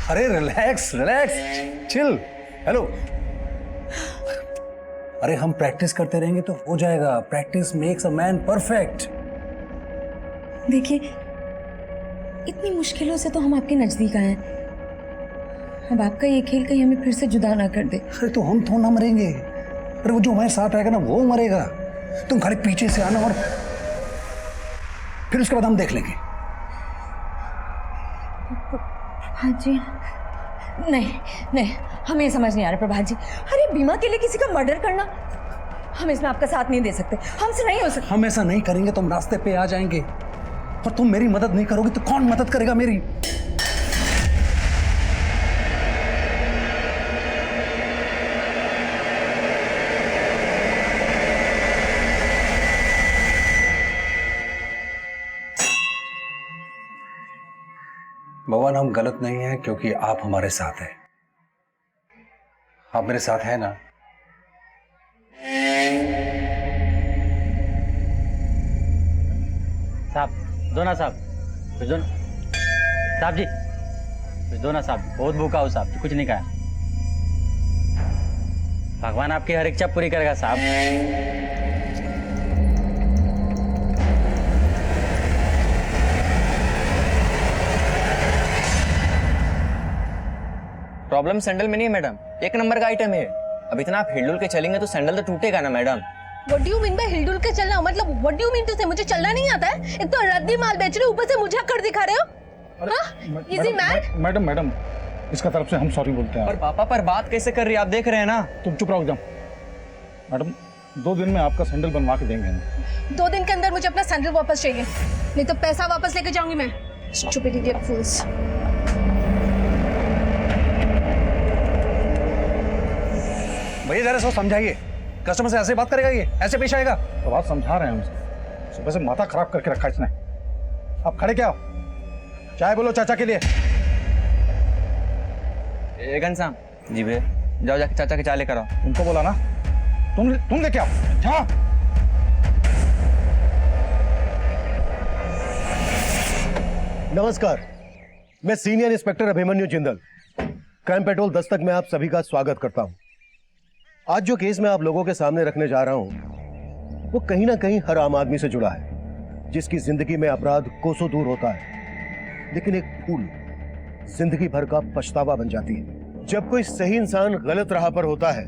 अरे relax relax, chill. Hello. अरे हम प्रैक्टिस करते रहेंगे तो हो जाएगा। Practice makes a man perfect. देखिए, इतनी मुश्किलों से तो हम आपके नजदीक आए हैं। अब आपका ये खेल कहीं हमें फिर से जुदा ना कर दे। अरे तो हम थोड़ा ना मरेंगे। अरे वो जो हमारे साथ आएगा ना वो मरेगा। तुम खाली पीछे से आना और फिर उसके बाद हम देख लेंगे। प्रभात जी, नहीं नहीं, हमें ये समझ नहीं आ रहा प्रभात जी। अरे बीमा के लिए किसी का मर्डर करना, हम इसमें आपका साथ नहीं दे सकते, हमसे नहीं हो सकता। हम ऐसा नहीं करेंगे तो हम रास्ते पे आ जाएंगे, और तुम मेरी मदद नहीं करोगे तो कौन मदद करेगा मेरी? भगवान, हम गलत नहीं हैं क्योंकि आप हमारे साथ हैं। आप मेरे साथ हैं ना? साहब दो ना साहब, कुछ दो ना साहब जी, कुछ दो ना साहब, बहुत भूखा हो साहब जी, कुछ नहीं खाया। भगवान आपकी हर इच्छा पूरी करेगा साहब। प्रॉब्लम सैंडल में नहीं है मैडम, एक नंबर का आइटम है। अब इतना आप हिलडुल के चलेंगे तो सैंडल तो टूटेगा ना madam. What do you mean by हिलडुल के चलना? मतलब what do you mean to say मुझे चलना नहीं आता है? एक तो रद्दी माल बेच रहे हो, ऊपर से मुझे कर दिखा रहे हो। हाँ? Is he mad? मैडम इसका तरफ से हम सॉरी बोलते हैं। और पापा पर बात कैसे कर रही है आप देख रहे हैं ना। तुम चुप रहो एकदम। मैडम 2 दिन में आपका सैंडल बनवा के देंगे हम। 2 दिन के अंदर मुझे अपना सैंडल वापस चाहिए, नहीं तो पैसा वापस लेके जाऊंगी मैं। Stupid idiot fools. भैया जरा सो समझाइए, कस्टमर से ऐसे बात करेगा? ये ऐसे पेश आएगा? तो बात समझा रहे हैं हम उसे। सुबह से माथा खराब करके रखा इसने। आप खड़े क्या हो? चाय बोलो चाचा के लिए। घनश्याम जी भैया, जाओ जाके चाचा के चाय लेकर आओ। तुमको बोला ना, तुम लेके आओ। हाँ। नमस्कार, मैं senior inspector Abhimanyu Jindal, crime petrol Dastak में आप सभी का स्वागत करता हूं। आज जो केस मैं आप लोगों के सामने रखने जा रहा हूं वो कहीं ना कहीं हर आम आदमी से जुड़ा है, जिसकी जिंदगी में अपराध कोसों दूर होता है, लेकिन एक भूल जिंदगी भर का पछतावा बन जाती है। जब कोई सही इंसान गलत राह पर होता है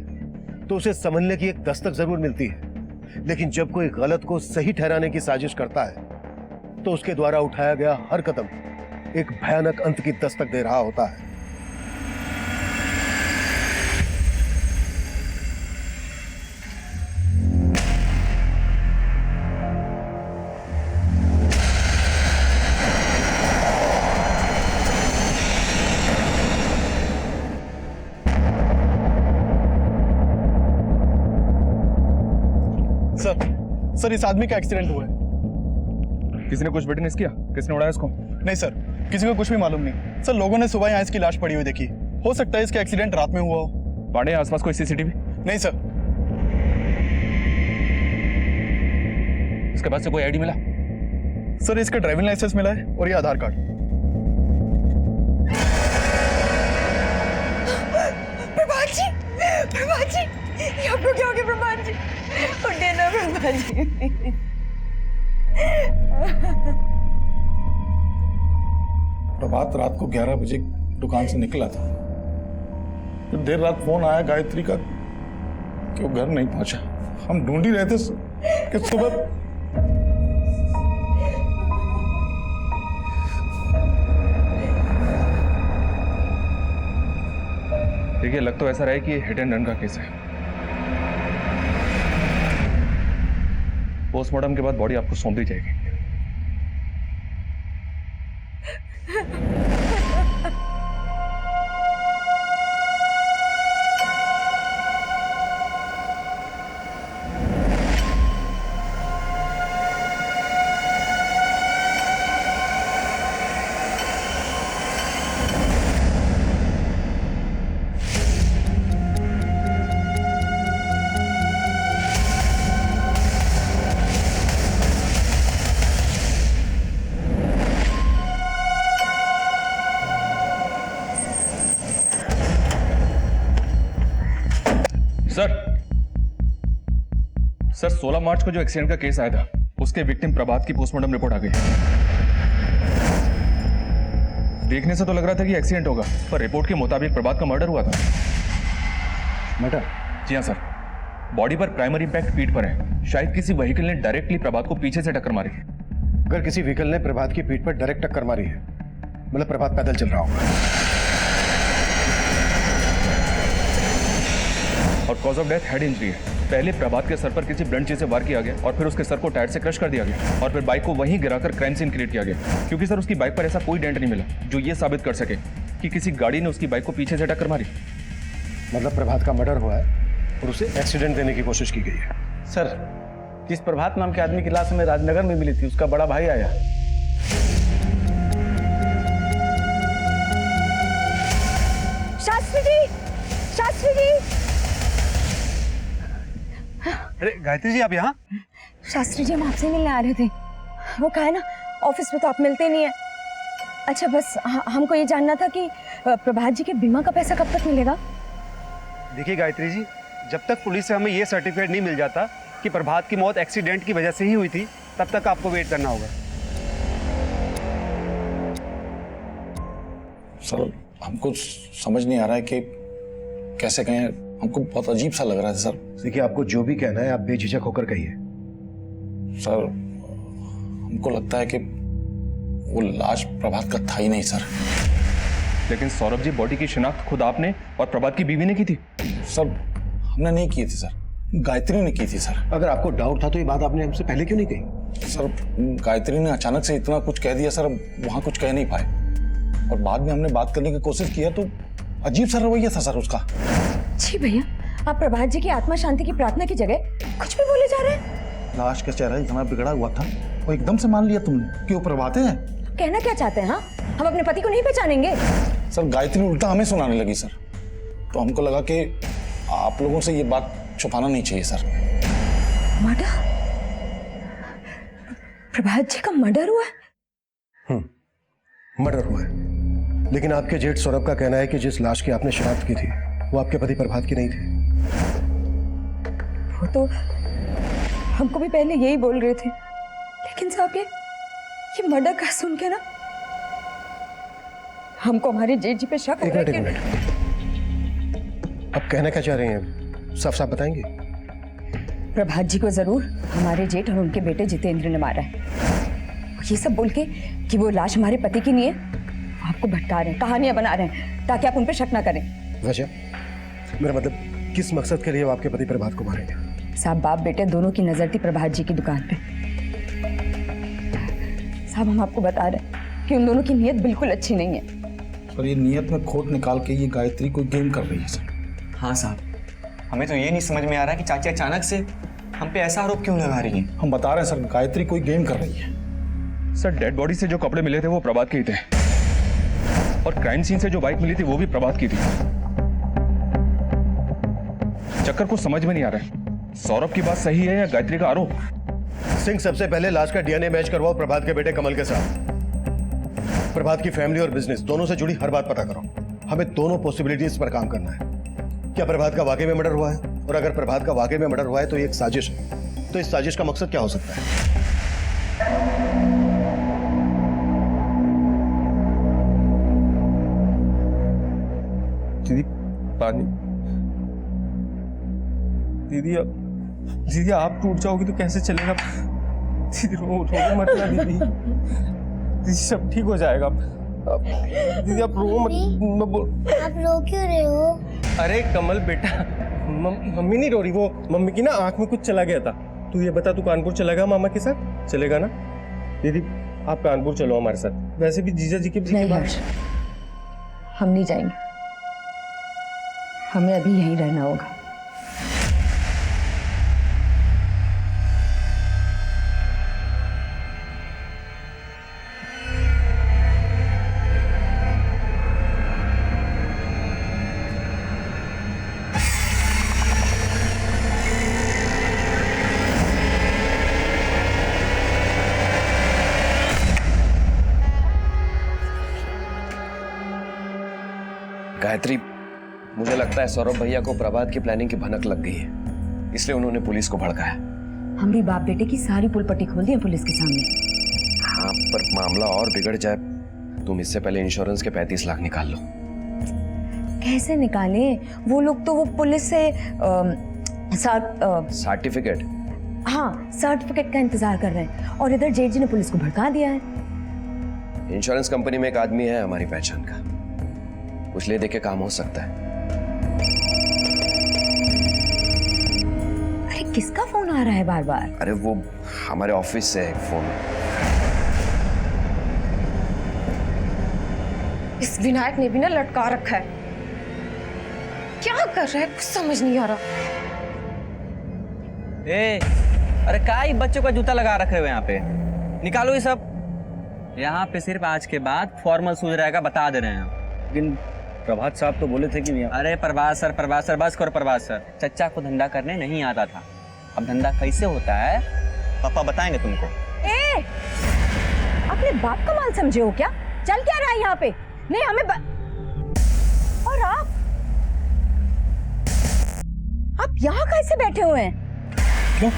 तो उसे समझने की एक दस्तक जरूर मिलती है, लेकिन जब कोई गलत को सही ठहराने की साजिश करता है तो उसके द्वारा उठाया गया हर कदम एक भयानक अंत की दस्तक दे रहा होता है। सर इस आदमी का एक्सीडेंट हुआ है। किसी ने कुछ विटनेस किया? किसने उड़ाया इसको? नहीं सर, किसी को कुछ भी मालूम नहीं। सर लोगों ने सुबह यहाँ इसकी लाश पड़ी हुई देखी। हो सकता है इसका एक्सीडेंट रात में हुआ हो। पांडे आसपास कोई सीसीटीवी? नहीं सर। इसके पास से कोई आईडी मिला? सर इसका ड्राइविंग लाइसेंस मिला है और ये आधार कार्ड। प्रभात जी, ये आपको क्या हो गया प्रभात जी? उठिए ना प्रभात जी। प्रभात रात को 11 बजे दुकान से निकला था। फिर देर रात फोन आया गायत्री का कि वो घर नहीं पहुंचा। हम ढूंढ ही रहे थे कि सुबह देखिए, लग तो ऐसा रहा है कि हिट एंड रन का केस है। पोस्टमार्टम के बाद बॉडी आपको सौंप दी जाएगी। सर 16 मार्च को जो एक्सीडेंट का केस आया था उसके विक्टिम प्रभात की पोस्टमार्टम रिपोर्ट आ गई। देखने से तो लग रहा था कि एक्सीडेंट होगा, पर रिपोर्ट के मुताबिक प्रभात का मर्डर हुआ था। मर्डर? जी हाँ सर, बॉडी पर प्राइमरी इम्पैक्ट पीठ पर है। शायद किसी व्हीकल ने डायरेक्टली प्रभात को पीछे से टक्कर मारी। अगर किसी व्हीकल ने प्रभात की पीठ पर डायरेक्ट टक्कर मारी है, मतलब प्रभात पैदल चल रहा होगा। और cause of death head injury है। पहले प्रभात के सर पर किसी ब्लंट चीज से वार किया गया और फिर उसके सर को टायर से क्रश कर दिया गया और फिर बाइक को वहीं गिराकर क्राइम सीन क्रिएट किया गया, क्योंकि सर उसकी बाइक पर ऐसा कोई डेंट नहीं मिला जो ये साबित कर सके कि किसी गाड़ी ने उसकी बाइक को पीछे से टक्कर मारी। मतलब प्रभात का मर्डर हुआ है और उसे एक्सीडेंट देने की कोशिश की गई है। सर, जिस प्रभात नाम के आदमी की लाश हमें राजनगर में मिली थी, उसका बड़ा भाई आया। शास्त्री जी, शास्त्री जी। अरे गायत्री जी, आप यहाँ? शास्त्री जी, हम आपसे मिलने आ रहे थे। वो कहा है ना, ऑफिस में तो आप मिलते नहीं है। अच्छा, बस हमको ये जानना था कि प्रभात जी के बीमा का पैसा कब तक मिलेगा? देखिए गायत्री जी, जब तक पुलिस से हमें ये सर्टिफिकेट नहीं मिल जाता कि प्रभात की मौत एक्सीडेंट की वजह से ही हुई थी, तब तक आपको वेट करना होगा। सर हमको समझ नहीं आ रहा है कि कैसे कहें, हमको बहुत अजीब सा लग रहा है सर। देखिए, आपको जो भी कहना है आप बेझिझक होकर कहिए। सर हमको लगता है कि वो लाश प्रभात का था ही नहीं सर। लेकिन सौरभ जी, बॉडी की शिनाख्त खुद आपने और प्रभात की बीवी ने की थी। सर हमने नहीं की थी सर, गायत्री ने की थी सर। अगर आपको डाउट था तो ये बात आपने हमसे पहले क्यों नहीं कही? सर गायत्री ने अचानक से इतना कुछ कह दिया सर, वहां कुछ कह नहीं पाए और बाद में हमने बात करने की कोशिश किया तो अजीब सा रवैया था सर उसका। जी भैया, आप प्रभात जी की आत्मा शांति की प्रार्थना की जगह कुछ भी बोले जा रहे हैं। लाश का चेहरा इतना बिगड़ा हुआ था और एकदम से मान लिया तुमने कि वो प्रभाते हैं। कहना क्या चाहते हैं? हाँ, हम अपने पति को नहीं पहचानेंगे? सर गायत्री उल्टा हमें सुनाने लगी सर, तो हमको लगा कि आप लोगों से ये बात छुपाना नहीं चाहिए सर। मर्डर? प्रभात जी का मर्डर हुआ है? मर्डर हुआ है, लेकिन आपके जेठ सौरभ का कहना है कि जिस लाश की आपने शिनाख्त की थी वो आपके पति प्रभात की नहीं थी। वो तो हमको भी पहले यही बोल रहे थे, लेकिन साहब ये मर्डर का सुन के ना हमको हमारे जेठ जी पे शक हो रहा है। एक मिनट, आप कहना क्या चाह रहे हैं, साफ साफ बताएंगे? प्रभात जी को जरूर हमारे जेठ और उनके बेटे जितेंद्र ने मारा है। ये सब बोल के कि वो लाश हमारे पति की नहीं है, वो आपको भटका रहे हैं, कहानियां बना रहे हैं ताकि आप उन पर शक ना करें। वजह? मेरा मतलब किस मकसद के लिए वो आपके पति प्रभात को मारेंगे? साहब, बाप बेटे दोनों की नजर थी प्रभात जी की दुकान पे। साहब, हम आपको बता रहे हैं कि उन दोनों की नीयत बिल्कुल अच्छी नहीं है। सर ये नीयत में खोट निकाल के ये गायत्री कोई गेम कर रही है सर। हाँ साहब, हमें तो ये नहीं समझ में आ रहा कि चाची अचानक से हम पे ऐसा आरोप क्यों लगा रही हैं। हम बता रहे हैं सर, गायत्री कोई गेम कर रही है। सर डेड बॉडी से जो कपड़े मिले थे वो प्रभात के ही थे और क्राइम सीन से जो बाइक मिली थी वो भी प्रभात की थी। चक्कर को समझ में नहीं आ रहा है, सौरभ की बात सही है या गायत्री का आरोप? सिंह, सबसे पहले लाश का डीएनए मैच करवाओ प्रभात के बेटे कमल के साथ। प्रभात की फैमिली और बिजनेस दोनों से जुड़ी हर बात पता करो। हमें दोनों पॉसिबिलिटीज पर काम करना है। क्या प्रभात का वाकई में मर्डर हुआ है? और अगर प्रभात का वाकई में मर्डर हुआ है तो ये एक साजिश है। तो इस साजिश का मकसद क्या हो सकता है? दीदी पानी। दीदी आप टूट जाओगी तो कैसे चलेगा? दीदी रो मत ना दीदी, दीदी सब ठीक हो जाएगा। दीदी आप रो मत। आप रो क्यों रहे हो? अरे कमल बेटा, मम्मी नहीं रो रही, वो मम्मी की ना आंख में कुछ चला गया था। तू ये बता, तू कानपुर चलेगा मामा के साथ? चलेगा ना? दीदी आप कानपुर चलो हमारे साथ। वैसे भी जीजा जी के नहीं हर्ष, हम नहीं जाएंगे, हमें अभी यहीं रहना होगा। गायत्री, मुझे लगता है सौरभ भैया को प्रभात की प्लानिंग की भनक लग गई है, इसलिए उन्होंने पुलिस को भड़काया। हम भी बाप बेटे की सारी पुलपट्टी खोल दी है पुलिस के सामने। हाँ, पर मामला और बिगड़ जाए। तुम इससे पहले इंश्योरेंस के 35 लाख निकाल लो। कैसे निकालें? वो लोग तो वो पुलिस से सर्टिफिकेट? हाँ, सर्टिफिकेट का इंतजार कर रहे हैं और इधर जेठ जी ने पुलिस को भड़का दिया है। इंश्योरेंस कंपनी में एक आदमी है हमारी पहचान का, कुछ ले दे के काम हो सकता है। अरे किसका फोन आ रहा है बार बार? अरे वो हमारे ऑफिस से एक फोन। इस विनायक ने भी ना लटका रखा है। क्या कर रहा है कुछ समझ नहीं आ रहा। अरे का ही बच्चों का जूता लगा रखे हुए यहाँ पे, निकालो ये सब। यहाँ पे सिर्फ आज के बाद फॉर्मल सूझ रहेगा, बता दे रहे हैं। लेकिन प्रभात साहब तो बोले थे कि अरे प्रभात सर बस करो प्रभात सर। चच्चा को धंधा करने नहीं आता था, अब धंधा कैसे होता है पापा बताएंगे तुमको। अपने बाप का माल समझे हो क्या? चल क्या रहा है यहाँ पे? नहीं हमें और आप यहाँ कैसे बैठे हुए हैं? क्यों?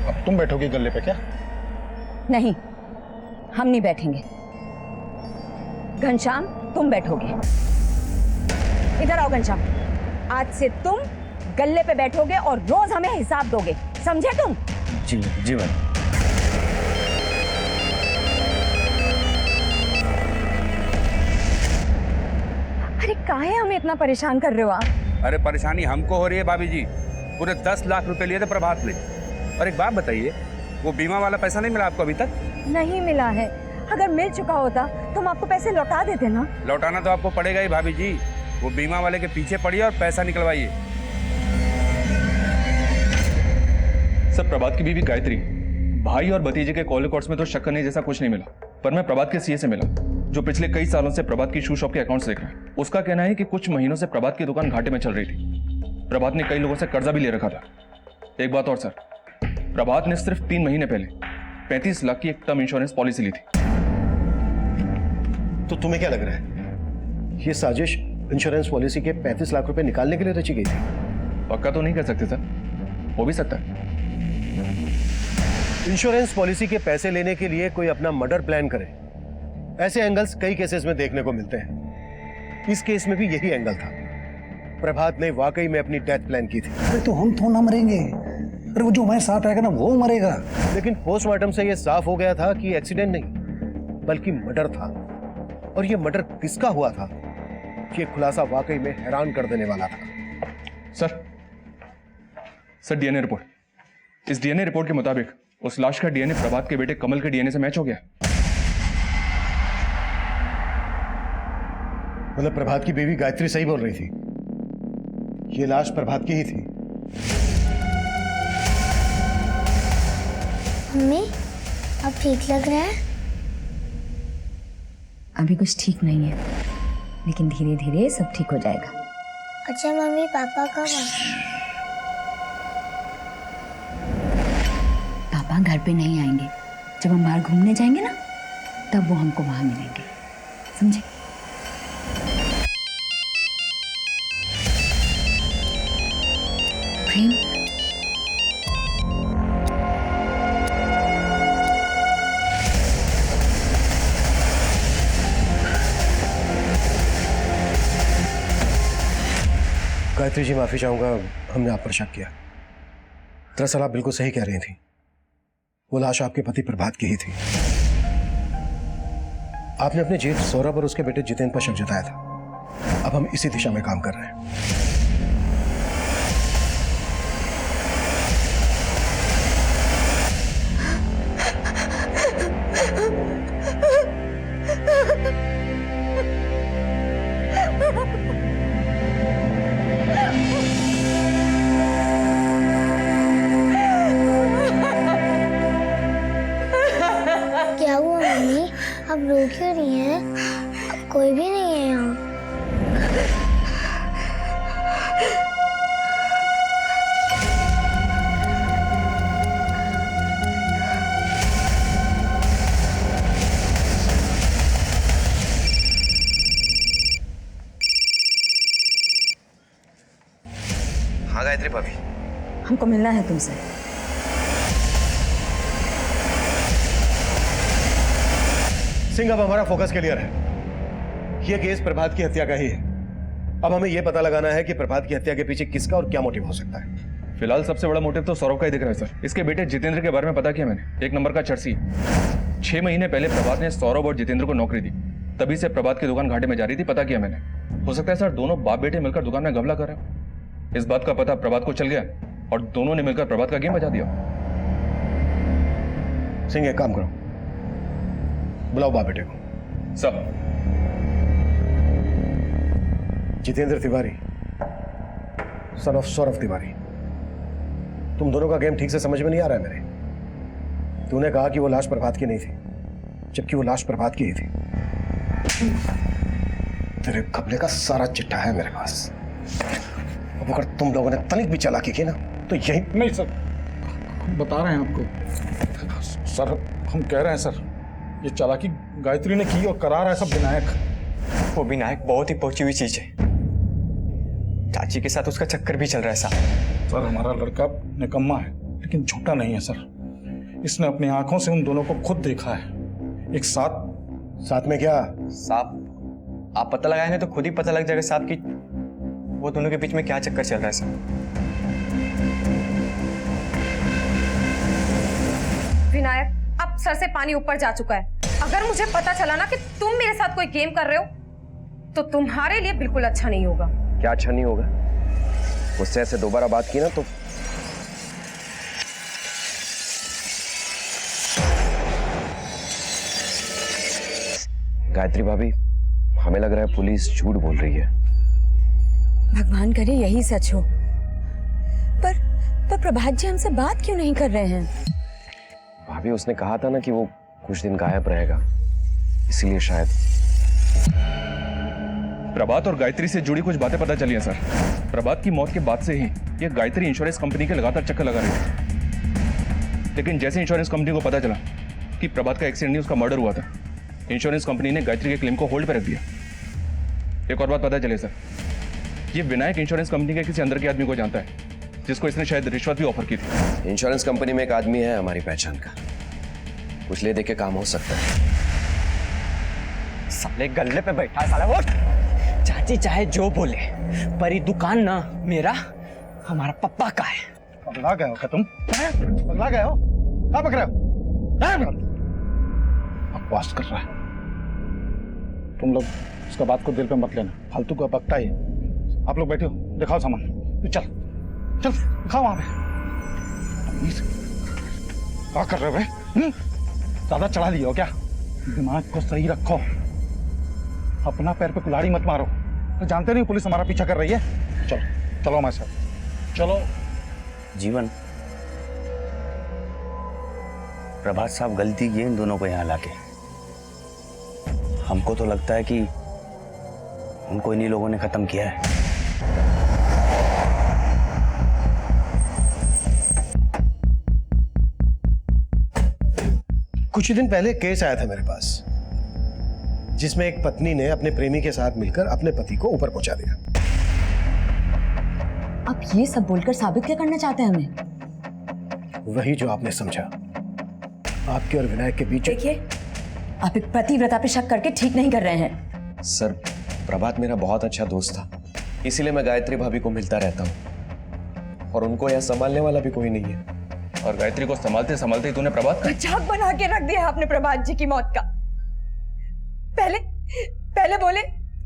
अब तुम बैठोगे गल्ले पे क्या? नहीं, हम नहीं बैठेंगे। घनश्याम तुम बैठोगे। इधर आओ घनश्याम, आज से तुम गल्ले पे बैठोगे और रोज हमें हिसाब दोगे, समझे तुम? जी जी मैम। अरे काहे हमें इतना परेशान कर रहे हो आप? अरे परेशानी हमको हो रही है भाभी जी। पूरे 10 लाख रुपए लिए थे प्रभात ने। और एक बात बताइए, वो बीमा वाला पैसा नहीं मिला आपको अभी तक? नहीं मिला है। अगर मिल चुका होता तो हम आपको पैसे लौटा देते ना। लौटाना तो आपको पड़ेगा ही भाभी जी। वो बीमा वाले के पीछे पड़िए और पैसा निकलवाइए। सर, प्रभात की बीवी गायत्री, भाई और भतीजे के कॉल रिकॉर्ड्स में तो शक करने जैसा कुछ नहीं मिला, पर मैं प्रभात के सीए से मिला जो पिछले कई सालों से प्रभात की शू शॉप के अकाउंट्स देख रहा है। उसका कहना है कि कुछ महीनों से प्रभात की दुकान घाटे में चल रही थी। प्रभात ने कई लोगों से कर्जा भी ले रखा था। एक बात और सर, प्रभात ने सिर्फ 3 महीने पहले 35 लाख की एक टर्म इंश्योरेंस पॉलिसी ली थी। तो तुम्हें क्या लग रहा है, ये साजिश इंश्योरेंस पॉलिसी के 35 लाख रुपए निकालने के लिए रची गई थी? पक्का तो नहीं कह सकते सर, हो भी सकता है। इंश्योरेंस पॉलिसी के पैसे लेने के लिए कोई अपना मर्डर प्लान करे, ऐसे एंगल्स कई केसेस में देखने को मिलते हैं। इस केस में भी यही एंगल था। प्रभात ने वाकई में अपनी डेथ प्लान की थी। अरे तो हम तो ना मरेंगे, अरे वो जो हमारे साथ आएगा ना वो मरेगा। लेकिन पोस्टमार्टम से यह साफ हो गया था कि एक्सीडेंट नहीं बल्कि मर्डर था। और यह मर्डर किसका हुआ था, ये खुलासा वाकई में हैरान कर देने वाला था। सर डीएनए रिपोर्ट, इस डीएनए रिपोर्ट के मुताबिक उस लाश का डीएनए प्रभात के बेटे कमल के डीएनए से मैच हो गया। मतलब प्रभात की बीवी गायत्री सही बोल रही थी, ये लाश प्रभात की ही थी। मम्मी अब ठीक लग रहा है? अभी कुछ ठीक नहीं है, लेकिन धीरे धीरे सब ठीक हो जाएगा। अच्छा मम्मी पापा कब आए? पापा घर पे नहीं आएंगे, जब हम बाहर घूमने जाएंगे ना तब वो हमको वहां मिलेंगे, समझे? प्रेम, गायत्री जी माफी चाहूंगा, हमने आप पर शक किया। दरअसल आप बिल्कुल सही कह रही थी, वो लाश आपके पति प्रभात की ही थी। आपने अपने जेठ सौरभ और उसके बेटे जितेंद्र पर शक जताया था। अब हम इसी दिशा में काम कर रहे हैं। क्या हुआ मम्मी, आप रो क्यों रही हैं? अब कोई भी नहीं है यहाँ। हाँ गायत्री भाभी, हमको मिलना है तुमसे। सिंह, अब हमारा फोकस क्लियर है। यह केस प्रभात की हत्या का ही है। अब हमें यह पता लगाना है कि प्रभात की हत्या के पीछे किसका और क्या मोटिव हो सकता है। फिलहाल सबसे बड़ा मोटिव तो सौरभ का ही दिख रहा है सर। इसके बेटे जितेंद्र के बारे में पता किया मैंने, 1 नंबर का चर्सी। 6 महीने पहले प्रभात ने सौरभ और जितेंद्र को नौकरी दी, तभी से प्रभात की दुकान घाटे में जा रही थी, पता किया मैंने। हो सकता है सर दोनों बाप बेटे मिलकर दुकान में घपला कर रहे हो। इस बात का पता प्रभात को चल गया और दोनों ने मिलकर प्रभात का गेम बजा दिया। सिंह, एक काम करो, बुलाओ बाप बेटे को। सब जितेंद्र तिवारी, सन ऑफ सौरभ तिवारी, तुम दोनों का गेम ठीक से समझ में नहीं आ रहा है मेरे। तूने कहा कि वो लाश प्रभात की नहीं थी, जबकि वो लाश प्रभात की ही थी। तेरे घपले का सारा चिट्ठा है मेरे पास। अब अगर तुम लोगों ने तनिक भी चालाकी की ना तो यही। नहीं सर, हम बता रहे हैं आपको। सर हम कह रहे हैं सर, ये चालाकी गायत्री ने की और करा रहा है सब विनायक। वो विनायक बहुत ही पहुंची हुई चीज है। चाची के साथ उसका चक्कर भी चल रहा है साहब। सर हमारा लड़का निकम्मा है लेकिन झूठा नहीं है सर। इसने अपनी आंखों से उन दोनों को खुद देखा है एक साथ में। क्या साहब, आप पता लगाएंगे तो खुद ही पता लग जाएगा साहब कि वो दोनों के बीच में क्या चक्कर चल रहा है साहब। विनायक, अब सर से पानी ऊपर जा चुका है। अगर मुझे पता चला ना कि तुम मेरे साथ कोई गेम कर रहे हो तो तुम्हारे लिए बिल्कुल अच्छा नहीं होगा। क्या अच्छा नहीं होगा? मुझसे ऐसे दोबारा बात की ना तो गायत्री भाभी, हमें लग रहा है पुलिस झूठ बोल रही है। भगवान करे यही सच हो। पर प्रभात जी हमसे बात क्यों नहीं कर रहे हैं? भाभी, उसने कहा था ना कि वो कुछ दिन गायब रहेगा, इसीलिए शायद। प्रभात और गायत्री से जुड़ी कुछ बातें पता चली हैं सर। प्रभात की मौत के बाद से ही ये गायत्री इंश्योरेंस कंपनी के लगातार चक्कर लगा रही थी। लेकिन जैसे इंश्योरेंस कंपनी को पता चला कि प्रभात का एक्सीडेंट नहीं उसका मर्डर हुआ था, इंश्योरेंस कंपनी ने गायत्री के क्लेम को होल्ड पर रख दिया। एक और बात पता चले सर, ये विनायक इंश्योरेंस कंपनी के किसी अंदर के आदमी को जानता है, जिसको इसने शायद रिश्वत भी ऑफर की थी। इंश्योरेंस कंपनी में एक आदमी है हमारी पहचान का, कुछ ले दे के काम हो सकता है। साले गल्ले पे बैठा है साला वो। चाची चाहे जो बोले, पर ये दुकान ना मेरा हमारा पप्पा का है। पगला गए हो क्या तुम? पगला गए हो? क्या पकड़े हो? बकवास कर रहा है। तुम लोग उसका बात को दिल पे मत लेना, फालतू का बकता ही। आप लोग बैठे हो, दिखाओ सामान। चल चल दिखाओ वहां पे। क्या कर रहे हो भाई? ज्यादा चढ़ा लिए हो क्या? दिमाग को सही रखो, अपना पैर पे कुल्हाड़ी मत मारो। तो जानते नहीं पुलिस हमारा पीछा कर रही है। चलो चलो हमारे साथ चलो। जीवन, प्रभात साहब गलती की इन दोनों को यहाँ लाके। हमको तो लगता है कि उनको इन्हीं लोगों ने खत्म किया है। कुछ दिन पहले केस आया था मेरे पास, जिसमें एक पत्नी ने अपने प्रेमी के साथ मिलकर अपने पति को ऊपर पहुंचा दिया। आप ये सब बोलकर साबित क्या करना चाहते हैं हमें? वही जो आपने समझा। आपके और विनायक के बीच। देखिए, आप एक पतिव्रता पे शक करके ठीक नहीं कर रहे हैं। सर, प्रभात मेरा बहुत अच्छा दोस्त था, इसीलिए मैं गायत्री भाभी को मिलता रहता हूँ, और उनको यहाँ संभालने वाला भी कोई नहीं है। और गायत्री को संभालते संभालते ही तूने प्रभात मजाक बना के रख दिया आपने प्रभात जी की मौत का। पहले बोले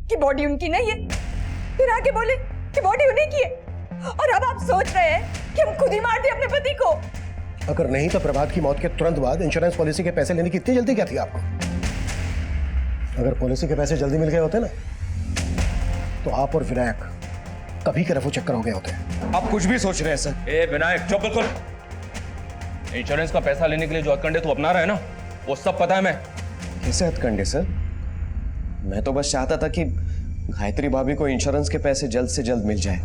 कि बॉडी उनकी नहीं है, फिर आके बोले कि बॉडी उन्हीं की है, और अब आप सोच रहे हैं कि हम खुद ही मार दें अपने पति को। अगर नहीं तो प्रभात की मौत के तुरंत बाद इंश्योरेंस पॉलिसी के पैसे लेने की इतनी जल्दी क्या थी आपको? अगर पॉलिसी के पैसे जल्दी मिल गए होते ना तो आप और विनायक कभी के रफू चक्कर हो गए होते। आप कुछ भी सोच रहे हैं सर। ए विनायक, चुप बिल्कुल। इंश्योरेंस का पैसा लेने के लिए जो हथकंडे तू अपना रहा है ना, वो सब पता है मैं। कैसे हथकंडे सर? मैं तो बस चाहता था कि गायत्री भाभी को इंश्योरेंस के पैसे जल्द से जल्द मिल जाए।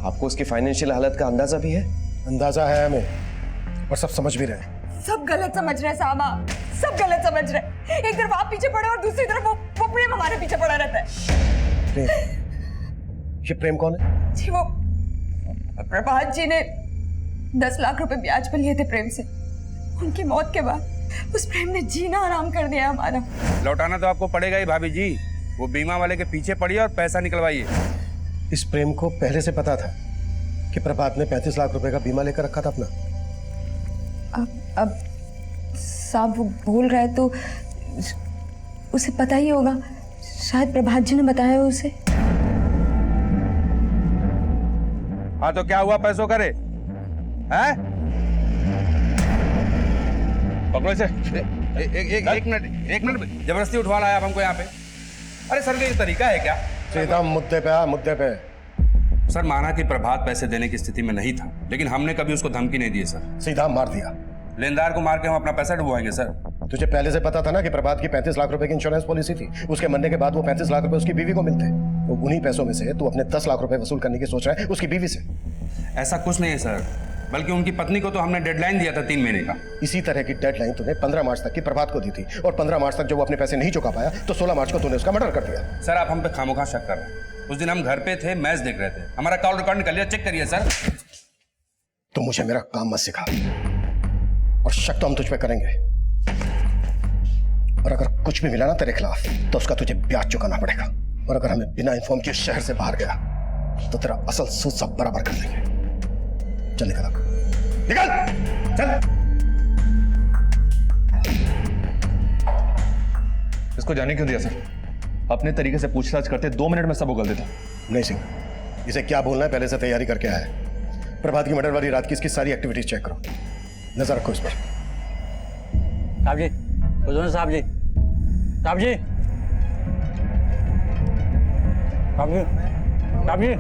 आपको उसकी फाइनेंशियल हालत का अंदाजा भी है? अंदाजा है हमें, और सब समझ भी रहे हैं। सब गलत समझ रहे हैं साहब, आप सब गलत समझ रहे हैं। एक तरफ आप पीछे पड़े और दूसरी तरफ वो प्रेम हमारे पीछे पड़ा रहता है। प्रेम? ये प्रेम कौन है? जी वो प्रभात जी ने 10 लाख रुपए ब्याज पर लिए थे प्रेम से। उनकी मौत के बाद उस प्रेम ने जीना आराम कर दिया हमारा। लौटाना तो आपको पड़ेगा ही भाभी जी। वो बीमा वाले के पीछे पड़िए और पैसा निकलवाइए। इस प्रेम को पहले से पता था कि प्रभात ने 35 लाख रुपए का बीमा लेकर रखा था अपना। अब साहब वो बोल रहा है तो उसे पता ही होगा। शायद प्रभात जी ने बताया उसे। हाँ तो क्या हुआ पैसों करे? हैं? पकड़ो इसे। एक मिनट जबरदस्ती उठवा लाया आप हमको यहाँ पे। अरे सर ये तरीका है क्या? सीधा मुद्दे पे आ, मुद्दे पे। सर माना कि प्रभात पैसे देने की स्थिति में नहीं था, लेकिन हमने कभी उसको धमकी नहीं दी सर। सीधा मार दिया। लेनदार को मार के हम अपना पैसा डुबवाएंगे सर। तुझे पहले से पता था ना कि प्रभात की 35 लाख रुपए की इंश्योरेंस पॉलिसी थी। उसके मरने के बाद वो 35 लाख रुपए उसकी बीवी को मिलते। तो उन्हीं पैसों में से तू अपने 10 लाख रुपए वसूल करने की सोच रहा है उसकी बीवी से। ऐसा कुछ नहीं है सर, बल्कि उनकी पत्नी को तो हमने डेडलाइन दिया था 3 महीने का। इसी तरह की डेडलाइन तूने 15 मार्च तक की प्रभात को दी थी, और 15 मार्च तक जब वो अपने पैसे नहीं चुका पाया तो 16 मार्च को तूने उसका मर्डर कर दिया। सर आप हम पे खामोखा शक कर रहे हैं। उस दिन हम घर पे थे, मैच देख रहे थे। हमारा कॉल रिकॉर्ड निकल लिया, चेक करिए सर। तो मुझे मेरा काम मत सिखा, और शक तो हम तुझ पे करेंगे। और अगर कुछ भी मिला ना तेरे खिलाफ तो उसका तुझे ब्याज चुकाना पड़ेगा। और अगर हमें बिना इन्फॉर्म किए शहर से बाहर गया तो तेरा असल सूद सब बराबर कर देंगे। चल निकल, निकल चल। इसको जाने क्यों दिया सर? अपने तरीके से पूछताछ करते 2 मिनट में सब उगल देता। नहीं सिंह, इसे क्या बोलना है पहले से तैयारी करके आया है। प्रभात की मर्डर वाली रात की इसकी सारी एक्टिविटीज चेक करो, नजर रखो इस पर। साहब जी, साहब जी, साहब जी, साहब जी, साहब जी,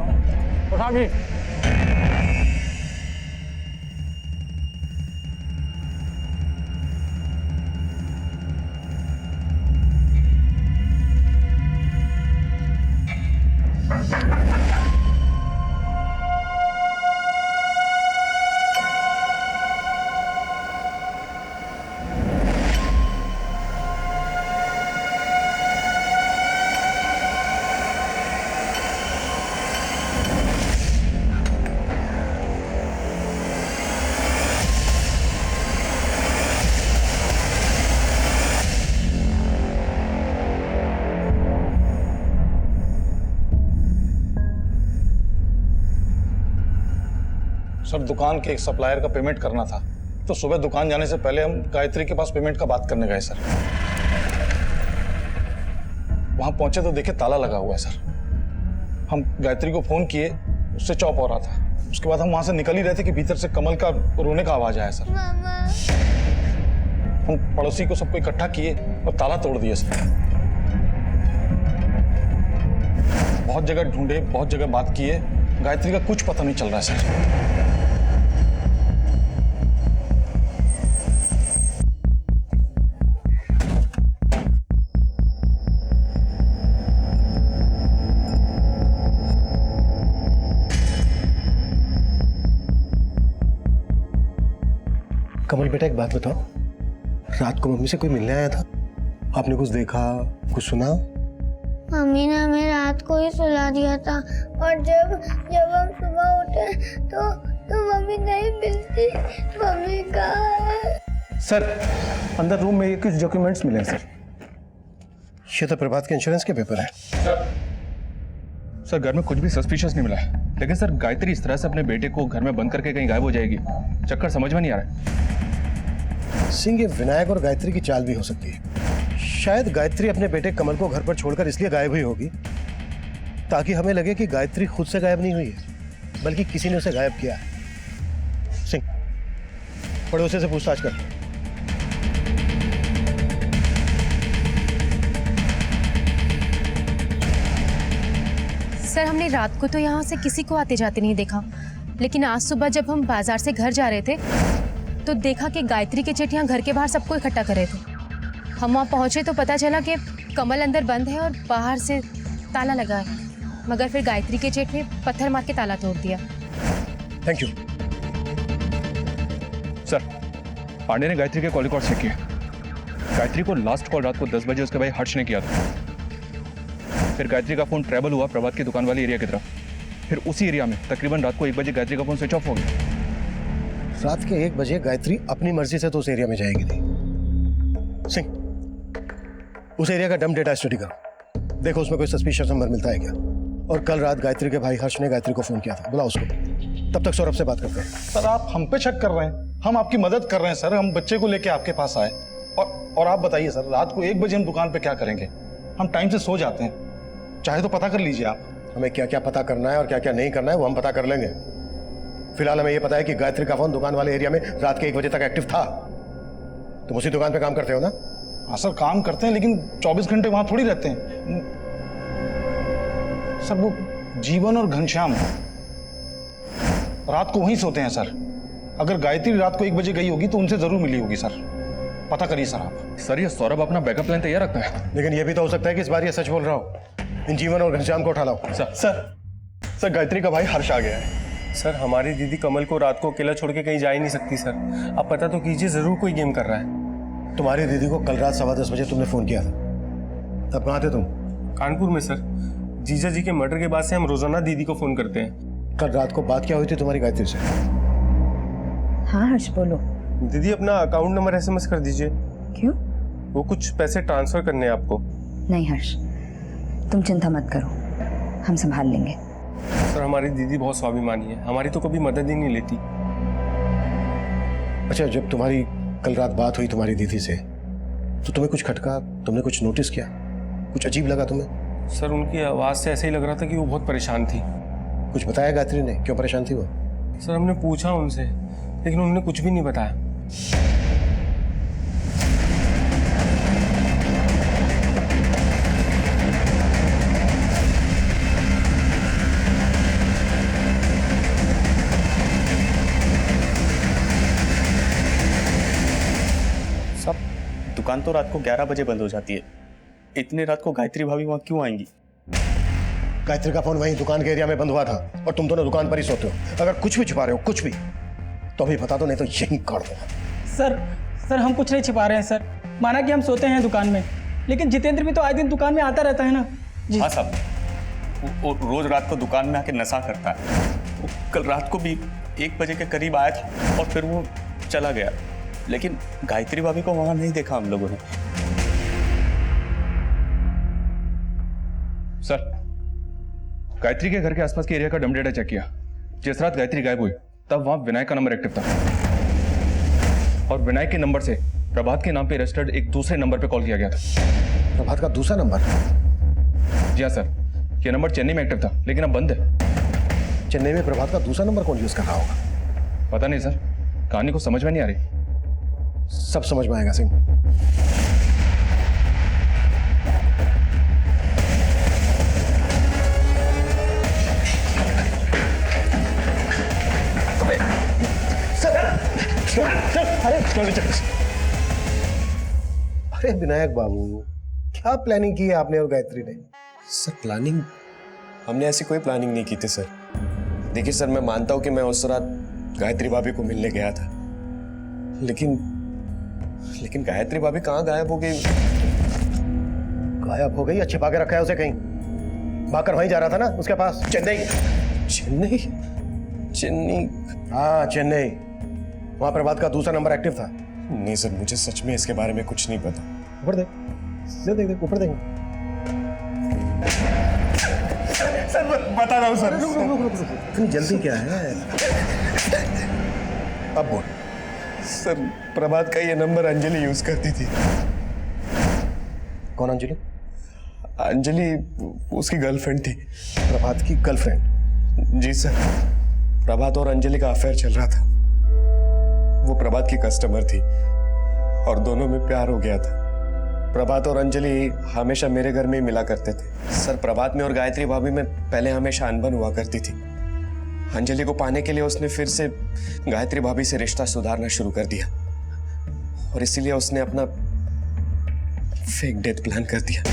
साहब जी। सर दुकान के एक सप्लायर का पेमेंट करना था, तो सुबह दुकान जाने से पहले हम गायत्री के पास पेमेंट का बात करने गए सर। वहां पहुंचे तो देखे ताला लगा हुआ है सर। हम गायत्री को फोन किए, उससे चौप हो रहा था। उसके बाद हम वहां से निकल ही रहे थे कि भीतर से कमल का रोने का आवाज आया सर। हम पड़ोसी को सबको इकट्ठा किए और ताला तोड़ दिए सर। बहुत जगह ढूंढे, बहुत जगह बात किए, गायत्री का कुछ पता नहीं चल रहा है सर। कमल बेटा एक बात बताओ, रात को मम्मी से कोई मिलने आया था? आपने कुछ देखा, कुछ सुना? मम्मी ने हमें रात को ही सुला दिया था, और जब हम सुबह उठे तो मम्मी नहीं मिलती। मम्मी कहाँ है? सर अंदर रूम में ये कुछ डॉक्यूमेंट्स मिले हैं सर। ये तो प्रभात के इंश्योरेंस के पेपर है। सर घर में कुछ भी सस्पिशियस नहीं मिला है, लेकिन सर गायत्री इस तरह से अपने बेटे को घर में बंद करके कहीं गायब हो जाएगी, चक्कर समझ में नहीं आ रहा है। सिंह, ये विनायक और गायत्री की चाल भी हो सकती है। शायद गायत्री अपने बेटे कमल को घर पर छोड़कर इसलिए गायब हुई होगी ताकि हमें लगे कि गायत्री खुद से गायब नहीं हुई है, बल्कि किसी ने उसे गायब किया है। सिंह, पड़ोसी से पूछताछ कर। सर हमने रात को तो यहाँ से किसी को आते जाते नहीं देखा, लेकिन आज सुबह जब हम बाजार से घर जा रहे थे तो देखा कि गायत्री के जेठ यहाँ घर के बाहर सबको इकट्ठा कर रहे थे। हम वहाँ पहुँचे तो पता चला कि कमल अंदर बंद है और बाहर से ताला लगा है, मगर फिर गायत्री के जेठ ने पत्थर मार के ताला तोड़ दिया। Thank you sir. पांडे ने गायत्री के कॉल रिकॉर्ड चेक किया। गायत्री को लास्ट कॉल रात को 10 बजे उसके भाई हर्ष ने किया था। फिर गायत्री का फोन ट्रैवल हुआ प्रभात की दुकान वाली एरिया की तरफ। फिर उसी एरिया में तकरीबन रात को 1 बजे गायत्री का फोन स्विच ऑफ हो गया। रात के 1 बजे गायत्री अपनी मर्जी से तो उस एरिया में जाएगी नहीं, सिंह, उस एरिया का डम डेटा स्टडी करो, देखो उसमें कोई सस्पिशियस नंबर मिलता है क्या। और कल रात गायत्री के भाई हर्ष ने गायत्री को फोन किया था, बुलाओ उसको। तब तक सौरभ से बात करते हैं। सर आप हम पे शक कर रहे हैं, हम आपकी मदद कर रहे हैं सर। हम बच्चे को लेके आपके पास आए और आप बताइए सर, रात को 1 बजे हम दुकान पे क्या करेंगे? हम टाइम से सो जाते हैं, चाहे तो पता कर लीजिए आप। हमें क्या क्या पता करना है और क्या क्या नहीं करना है वो हम पता कर लेंगे। फिलहाल हमें यह पता है कि गायत्री का फोन दुकान वाले एरिया में रात के 1 बजे तक एक्टिव था। तुम उसी दुकान पे काम करते हो ना? हाँ सर काम करते हैं, लेकिन 24 घंटे वहां थोड़ी रहते हैं सर। वो जीवन और घनश्याम रात को वहीं सोते हैं सर। अगर गायत्री रात को 1 बजे गई होगी तो उनसे जरूर मिली होगी सर, पता करिए सर आप। सर ये सौरभ अपना बैकअप प्लान तैयार रखता है, लेकिन ये भी तो हो सकता है कि इस बार ये सच बोल रहा हो। इन जीवन और घनश्याम को उठा लाओ। सर गायत्री का भाई हर्ष आ गया है। सर हमारी दीदी कमल को रात को अकेला छोड़ के कहीं जा ही नहीं सकती सर। आप पता तो कीजिए, जरूर कोई गेम कर रहा है। तुम्हारी दीदी को कल रात 10:15 बजे तुमने फोन किया था, तब कहाँ थे तुम? कानपुर में सर। जीजा जी के मर्डर के बाद से हम रोजाना दीदी को फोन करते हैं। कल रात को बात क्या हुई थी तुम्हारी गायत्री से? हाँ हर्ष बोलो। दीदी अपना अकाउंट नंबर SMS कर दीजिए। क्यों? वो कुछ पैसे ट्रांसफर करने हैं आपको। नहीं हर्ष, तुम चिंता मत करो, हम संभाल लेंगे। सर हमारी दीदी बहुत स्वाभिमानी है, हमारी तो कभी मदद ही नहीं लेती। अच्छा, जब तुम्हारी कल रात बात हुई तुम्हारी दीदी से तो तुम्हें कुछ खटका, तुमने कुछ नोटिस किया, कुछ अजीब लगा तुम्हें? सर उनकी आवाज से ऐसे ही लग रहा था कि वो बहुत परेशान थी। कुछ बताया गायत्री ने क्यों परेशान थी वो? सर हमने पूछा उनसे, लेकिन उन्होंने कुछ भी नहीं बताया। सब दुकान तो रात को 11 बजे बंद हो जाती है, इतनी रात को गायत्री भाभी वहां क्यों आएंगी? गायत्री का फोन वहीं दुकान के एरिया में बंद हुआ था और तुम दोनों दुकान पर ही सोते हो। अगर कुछ भी छुपा रहे हो, कुछ भी, तो अभी बता दो, नहीं तो यहीं काट दो। सर हम कुछ नहीं छिपा रहे हैं सर। माना कि हम सोते हैं दुकान में, लेकिन जितेंद्र भी तो आए दिन दुकान में आता रहता है ना जी। हाँ साहब, वो रोज रात को दुकान में आके नशा करता है। वो कल रात को भी 1 बजे के करीब आया था और फिर वो चला गया, लेकिन गायत्री भाभी को वहां नहीं देखा हम लोगों ने। सर गायत्री के घर के आसपास के एरिया का डम डेटा चेक किया। जिस रात गायत्री गायब हुई तब वहां विनय का नंबर एक्टिव था और विनय के नंबर से प्रभात के नाम पे रजिस्टर्ड एक दूसरे नंबर पे कॉल किया गया था। प्रभात का दूसरा नंबर? जी हाँ सर, यह नंबर चेन्नई में एक्टिव था लेकिन अब बंद है। चेन्नई में प्रभात का दूसरा नंबर कौन यूज कर रहा होगा? पता नहीं सर, कहानी को समझ में नहीं आ रही। सब समझ में आएगा सिंह। अरे विनायक बाबू, क्या प्लानिंग की है आपने और गायत्री ने? Sir planning? हमने ऐसी कोई प्लानिंग नहीं की थी सर। देखिए सर, मैं मानता हूं कि मैं उस रात गायत्री भाभी को मिलने गया था, लेकिन गायत्री भाभी कहाँ गायब हो गई? गायब हो गई या छिपा के रखा है उसे कहीं? भागकर वहीं जा रहा था ना उसके पास, चेन्नई। चेन्नई? चेन्नई? हाँ चेन्नई, वहां प्रभात का दूसरा नंबर एक्टिव था। नहीं सर, मुझे सच में इसके बारे में कुछ नहीं पता। ऊपर देख, देख ऊपर देख। सर बता रहा हूँ सर। इतनी जल्दी क्या है? अब बोल। सर प्रभात का ये नंबर अंजलि यूज करती थी। कौन अंजलि? अंजलि उसकी गर्लफ्रेंड थी। प्रभात की गर्लफ्रेंड? जी सर, प्रभात और अंजलि का अफेयर चल रहा था। वो प्रभात की कस्टमर थी और दोनों में प्यार हो गया था। प्रभात और अंजलि हमेशा मेरे घर में ही मिला करते थे। सर प्रभात में और गायत्री भाभी में पहले हमेशा अनबन हुआ करती थी। अंजलि को पाने के लिए उसने फिर से गायत्री भाभी से रिश्ता सुधारना शुरू कर दिया और इसीलिए उसने अपना फेक डेथ प्लान कर दिया।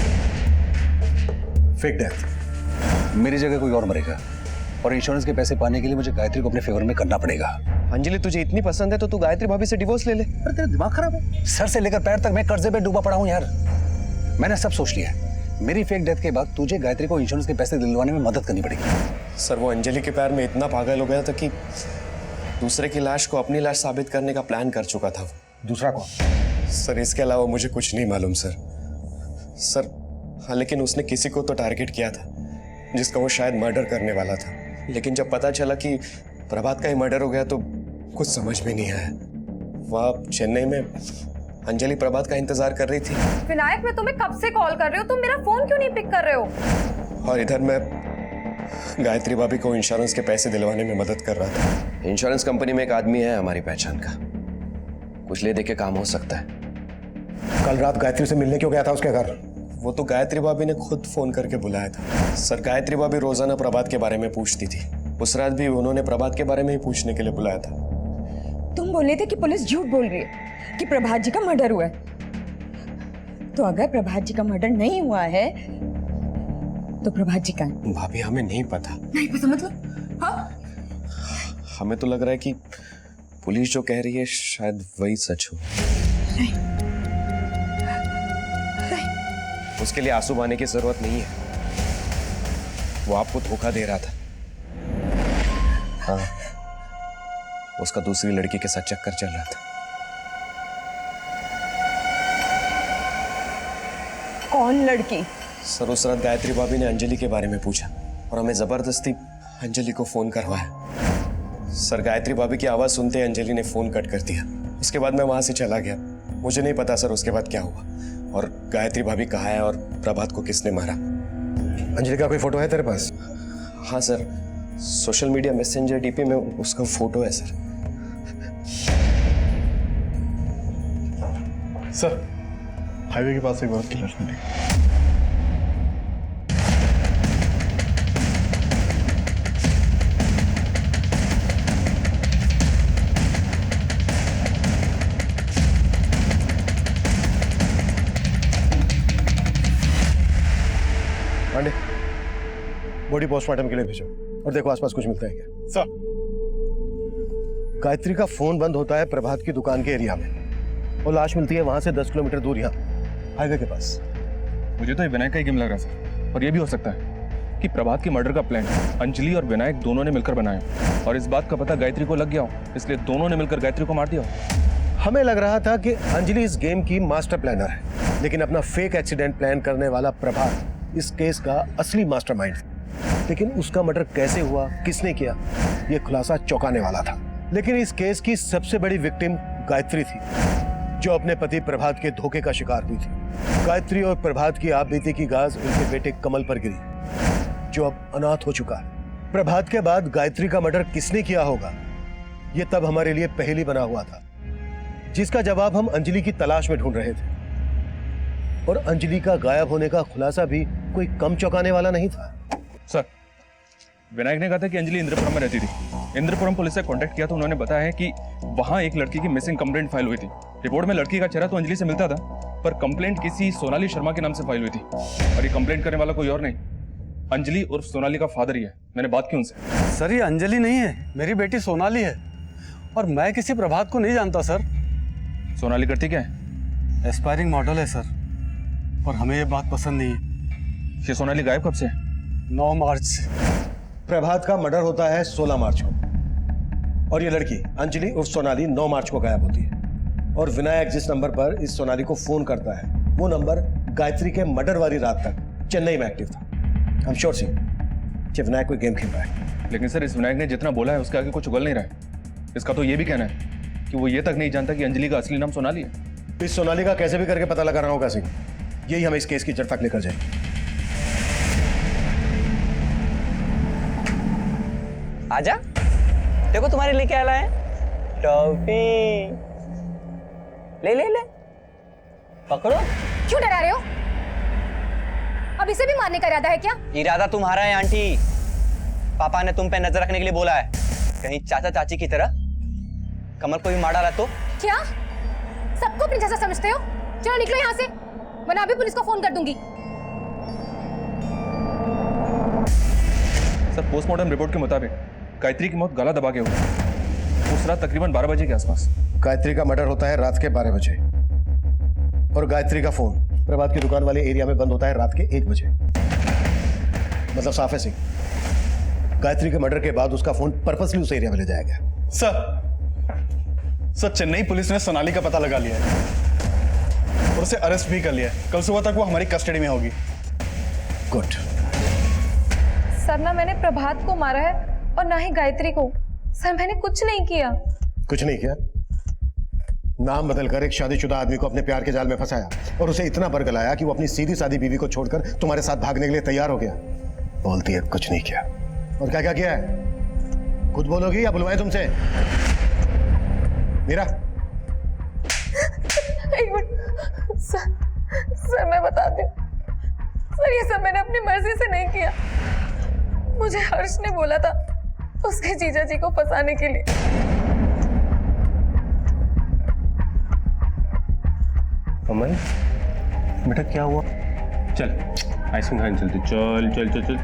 Fake death? मेरी जगह कोई और मरेगा और इंश्योरेंस के पैसे पाने के लिए मुझे गायत्री को अपने फेवर में करना पड़ेगा। अंजलि तुझे इतनी पसंद है तो तू गायत्री भाभी से डिवोर्स ले ले। अरे तेरा दिमाग खराब है? सर से लेकर पैर तक मैं कर्जे पे डूबा पड़ा हूं यार। मैंने सब सोच लिया है। मेरी फेक डेथ के बाद तुझे गायत्री को इंश्योरेंस के पैसे दिलवाने में मदद करनी पड़ेगी। सर वो अंजलि के प्यार में इतना पागल हो गया था कि दूसरे की लाश को अपनी लाश साबित करने का प्लान कर चुका था। दूसरा कौन? सर इसके अलावा मुझे कुछ नहीं मालूम सर। सर हाँ, लेकिन उसने किसी को तो टारगेट किया था जिसका वो शायद मर्डर करने वाला था, लेकिन जब पता चला कि प्रभात का ही मर्डर हो गया तो कुछ समझ में नहीं आया। वहाँ चेन्नई में अंजलि प्रभात का इंतजार कर रही थी। विनायक, मैं तुम्हें कब से कॉल कर रही हूँ, तुम मेरा फोन क्यों नहीं पिक कर रहे हो? और इधर मैं गायत्री भाभी को इंश्योरेंस के पैसे दिलवाने में मदद कर रहा था। इंश्योरेंस कंपनी में एक आदमी है हमारी पहचान का, कुछ ले दे के काम हो सकता है। कल रात गायत्री से मिलने क्यों गया था उसके घर? वो तो गायत्री भाभी ने खुद फोन करके बुलाया था। सर गायत्री भाभी रोजाना प्रभात के बारे में पूछती थी, उस रात भी उन्होंने प्रभात के बारे में ही पूछने के लिए बुलाया था। तुम बोले थे कि पुलिस झूठ बोल रही है कि प्रभात जी का मर्डर हुआ है। तो अगर प्रभात जी का मर्डर नहीं हुआ है तो प्रभात जी का है? भाभी हमें नहीं पता। नहीं पता मतलब? हाँ? हमें तो लग रहा है कि पुलिस जो कह रही है शायद वही सच हो। उसके लिए आंसू बहाने की जरूरत नहीं है, वो आपको धोखा दे रहा था। हाँ, उसका दूसरी लड़की के साथ चक्कर चल रहा था। कौन लड़की? सर उस रात गायत्री भाभी ने अंजलि के बारे में पूछा और हमें जबरदस्ती अंजलि को फोन करवाया। सर गायत्री भाभी की आवाज सुनते ही अंजलि ने फोन कट कर दिया। उसके बाद मैं वहां से चला गया। मुझे नहीं पता सर उसके बाद क्या हुआ और गायत्री भाभी कहाँ है और प्रभात को किसने मारा। अंजलि का कोई फोटो है तेरे पास? हाँ sir, social media messenger DP में उसका फोटो है सर। सर हाईवे के पास एक औरत की लाश मिली। पांडे, बॉडी पोस्टमार्टम के लिए भेजो और देखो आसपास कुछ मिलता है क्या। सर गायत्री का फोन बंद होता है प्रभात की दुकान के एरिया में और लाश मिलती है वहां से 10 किलोमीटर दूर यहाँ हाईवे के पास। मुझे तो ये विनायक का ही गेम लग रहा है, और ये भी हो सकता है कि प्रभात के मर्डर का प्लान अंजलि और विनायक दोनों ने मिलकर बनाया और इस बात का पता गायत्री को लग गया हो, इसलिए दोनों ने मिलकर गायत्री को मार दिया हो। हमें लग रहा था कि अंजलि इस गेम की मास्टर प्लानर है, लेकिन अपना फेक एक्सीडेंट प्लान करने वाला प्रभात इस केस का असली मास्टरमाइंड था। लेकिन उसका मर्डर कैसे हुआ, किसने किया, यह खुलासा चौंकाने वाला था। लेकिन इस केस की सबसे बड़ी विक्टिम गायत्री थी, जो अपने पति प्रभात के धोखे का शिकार हुई थी। गायत्री और प्रभात की आप बीती की गाज उनके बेटे कमल पर गिरी, जो अब अनाथ हो चुका है। प्रभात के बाद गायत्री का मर्डर किसने किया होगा, यह तब हमारे लिए पहेली बना हुआ था, जिसका जवाब हम अंजलि की तलाश में ढूंढ रहे थे। और अंजलि का गायब होने का खुलासा भी कोई कम चौंकाने वाला नहीं था। सर विनायक ने कहा था कि अंजलि इंद्रपुरम में रहती थी। इंद्रपुरम पुलिस से कांटेक्ट किया तो उन्होंने बताया है कि वहां एक लड़की की मिसिंग कंप्लेंट फाइल हुई थी। रिपोर्ट में लड़की का चेहरा तो अंजलि से मिलता था, पर कंप्लेंट किसी सोनाली शर्मा के नाम से फाइल हुई थी और ये कंप्लेंट करने वाला कोई और नहीं, अंजलि उर्फ सोनाली का फादर ही है। मैंने बात की उनसे। सर ये अंजलि नहीं है, मेरी बेटी सोनाली है और मैं किसी प्रभात को नहीं जानता सर। सोनाली करती क्या है? एस्पायरिंग मॉडल है सर, और हमें ये बात पसंद नहीं है। ये सोनाली गायब कब से? 9 मार्च से। प्रभात का मर्डर होता है 16 मार्च को और ये लड़की अंजलि उर्फ सोनाली 9 मार्च को गायब होती है। और विनायक जिस नंबर पर इस सोनाली को फोन करता है, वो नंबर गायत्री के मर्डर वाली रात तक चेन्नई में एक्टिव था। हम श्योर सिंह कि विनायक कोई गेम खेल रहा है। लेकिन सर इस विनायक ने जितना बोला है उसके आगे कुछ उगल नहीं रहा है। इसका तो ये भी कहना है कि वो ये तक नहीं जानता कि अंजलि का असली नाम सोनाली है। इस सोनाली का कैसे भी करके पता लगाना होगा सिंह, यही हमें इस केस की जड़ तक लेकर जाएगी। आजा, देखो तुम्हारे लिए क्या लाए टॉफी। ले ले ले, पकड़ो। क्यों डरा रहे हो? अब इसे भी मारने का इरादा है क्या? इरादा तुम्हारा है आंटी, पापा ने तुम पे नजर रखने के लिए बोला है, कहीं चाचा चाची की तरह कमल को भी मार डाला तो। क्या सबको अपनी जैसा समझते हो? चलो निकलो यहाँ से, वरना अभी पुलिस को फोन कर दूंगी। सर पोस्टमार्टम रिपोर्ट के मुताबिक गायत्री की मौत गला दबा के हुई उस रात तकरीबन 12 बजे के आसपास। गायत्री का मर्डर होता है रात के 12 बजे और गायत्री का फोन प्रभात की दुकान वाले एरिया में बंद होता है रात के 1 बजे। मतलब साफ है सिंह, गायत्री के मर्डर के बाद उसका फोन पर्पसली उस एरिया में ले जाया गया। सर चेन्नई पुलिस ने सोनाली का पता लगा लिया है उसे अरेस्ट भी कर लिया है। कल सुबह तक वो हमारी कस्टडी में होगी। गुड। सर ना मैंने प्रभात को मारा है और ना ही गायत्री को। सर मैंने कुछ नहीं किया। कुछ नहीं किया? नाम बदलकर एक शादीशुदा आदमी को अपने प्यार के जाल में फंसाया और उसे इतना बरगलाया कि वो अपनी सीधी सादी बीवी को छोड़कर तुम्हारे साथ भागने के लिए तैयार हो गया। बोलती है कुछ नहीं किया। और क्या क्या किया है? खुद बोलोगी या बुलवाएं तुमसे? मीरा। एक मिनट सर मैं बताती हूँ। सर ये सब मैंने अपनी मर्जी से नहीं किया। मुझे हर्ष ने बोला था उसके जीजा जी को फंसाने के लिए। कमल बेटा क्या हुआ? चल आइसक्रीम खाने चलते। चल चल चल चल।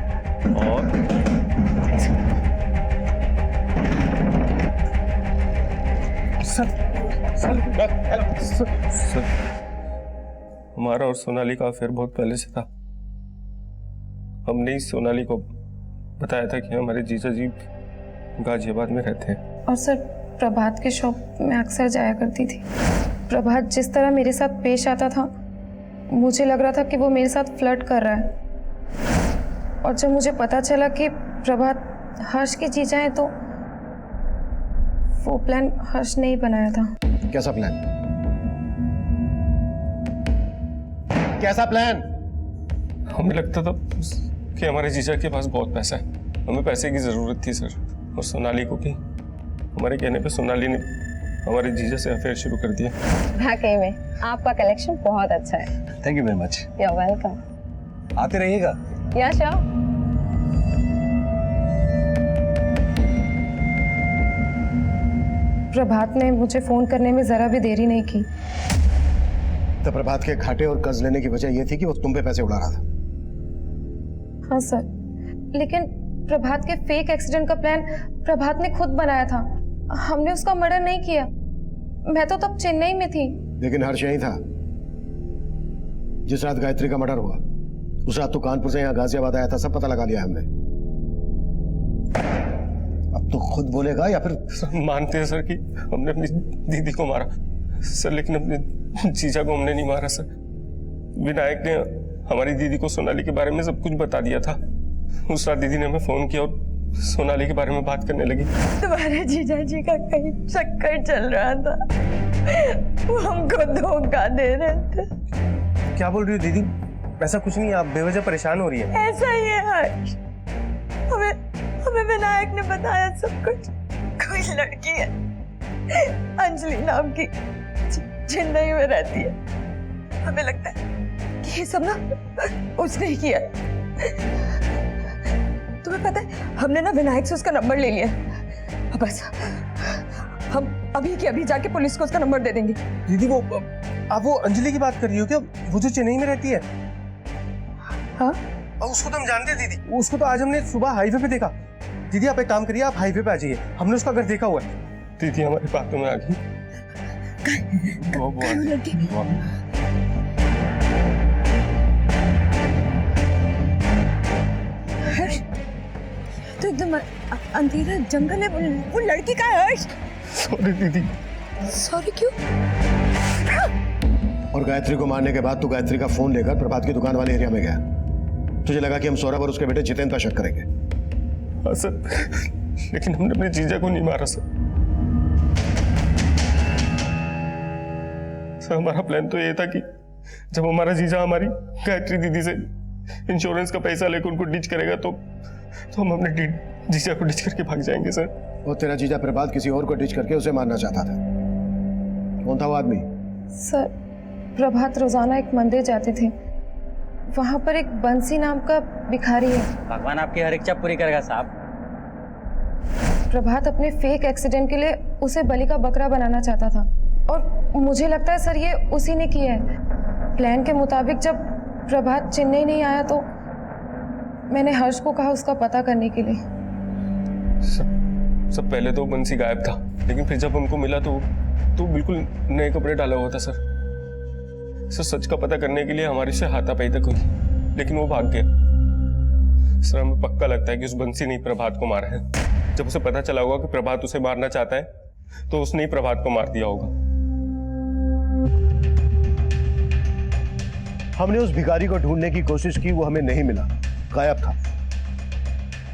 और सर हमारा और सोनाली का अफेयर बहुत पहले से था। हमने ही सोनाली को बताया था कि हमारे जीजा जी गाजियाबाद में रहते हैं। और सर प्रभात के शॉप में अक्सर जाया करती थी। प्रभात जिस तरह मेरे साथ पेश आता था मुझे लग रहा था कि वो मेरे साथ फ्लर्ट कर रहा है। और जब मुझे पता चला कि प्रभात हर्ष की जीजा है तो वो प्लान हर्ष ने ही बनाया था। कैसा प्लान? कैसा प्लान? हमें लगता था कि हमारे जीजा के पास बहुत पैसा है, हमें पैसे की जरूरत थी सर। और सोनाली को भी हमारे कहने पे सोनाली ने हमारे जीजा से अफेयर शुरू कर दिया। वाकई में आपका कलेक्शन बहुत अच्छा है। Thank you very much. You are welcome. आते रहिएगा। या श्योर। प्रभात ने मुझे फोन करने में जरा भी देरी नहीं की। तो प्रभात के घाटे और कर्ज लेने की वजह यह थी कि वो तुम पे पैसे उड़ा रहा था। हाँ सर, लेकिन प्रभात के फेक एक्सीडेंट का प्लान प्रभात ने खुद बनाया था। हमने उसका मर्डर नहीं किया। मैं तो तब चेन्नई में थी। लेकिन हर्ष यही था। जिस रात गायत्री का मर्डर हुआ उस रात तो कानपुर से यहाँ गाजियाबाद आया था, सब पता लगा लिया हमने। अब तो खुद बोलेगा या फिर? मानते हैं सर कि हमने अपनी दीदी को मारा सर, लेकिन अपने जीजा को हमने नहीं मारा सर। विनायक ने हमारी दीदी को सोनाली के बारे में सब कुछ बता दिया था। उस रात दीदी ने हमें फोन किया और सोनाली के बारे में बात करने लगी। तुम्हारे जीजा जी का कहीं चक्कर चल रहा था, वो हमको धोखा दे रहे थे। क्या बोल रही हो दीदी? ऐसा कुछ नहीं, आप बेवजह परेशान हो रही है। ऐसा ही है हर्ष। हमें विनायक ने बताया सब कुछ। कोई लड़की है अंजलि नाम की, चेन्नई में रहती है। हमें लगता है कि ये सब ना उसने ही किया। तुम्हें पता है हमने ना विनायक से उसका नंबर ले लिया। बस हम अभी के अभी जाके पुलिस को उसका नंबर दे देंगे। दीदी वो आप वो अंजलि की बात कर रही हो क्या? वो जो चेन्नई में रहती है? हाँ उसको तो हम जानते हैं दीदी। उसको तो आज हमने सुबह हाईवे पे देखा। दीदी आप एक काम करिए, आप हाईवे पे आ जाइए, हमने उसका घर देखा हुआ है। दीदी हमारी बातों में आ गई। हर्ष तो एकदम अंधेरा जंगल है। वो लड़की का है हर्ष। सॉरी दीदी। सॉरी क्यों? और गायत्री को मारने के बाद तू गायत्री का फोन लेकर प्रभात की दुकान वाले एरिया में गया। तुझे लगा कि हम सौरभ और उसके बेटे जितेंद्र पर शक करेंगे। हाँ सर, लेकिन हमने अपने जीजा को नहीं मारा सर। सर हमारा प्लान तो ये था कि जब हमारा जीजा हमारी गायत्री दीदी से इंश्योरेंस का पैसा लेकर उनको डिच करेगा तो हम अपने जीजा को डिच करके भाग जाएंगे सर। और तेरा जीजा प्रभात किसी और को डिच करके उसे मारना चाहता था। कौन था वो आदमी? सर प्रभात रोजाना एक मंदिर जाते थे। वहां पर एक बंसी नाम का भिखारी है। भगवान आपकी हर इच्छा पूरी करेगा साहब। प्रभात अपने फेक एक्सीडेंट के लिए उसे बलि का बकरा बनाना चाहता था और मुझे लगता है सर ये उसी ने किया है। प्लान के मुताबिक जब प्रभात चेन्नई नहीं आया तो मैंने हर्ष को कहा उसका पता करने के लिए। सब पहले तो बंसी गायब था, लेकिन फिर जब हमको मिला तो बिल्कुल नए कपड़े डाला हुआ था सर। सच का पता करने के लिए हमारे से हाथापाई तक हुई, लेकिन वो भाग गया। सर हमें पक्का लगता है कि उस बंसी ने प्रभात को मारा है। जब उसे पता चला होगा कि प्रभात उसे मारना चाहता है तो उसने ही प्रभात को मार दिया होगा। हमने उस भिखारी को ढूंढने की कोशिश की, वो हमें नहीं मिला, गायब था।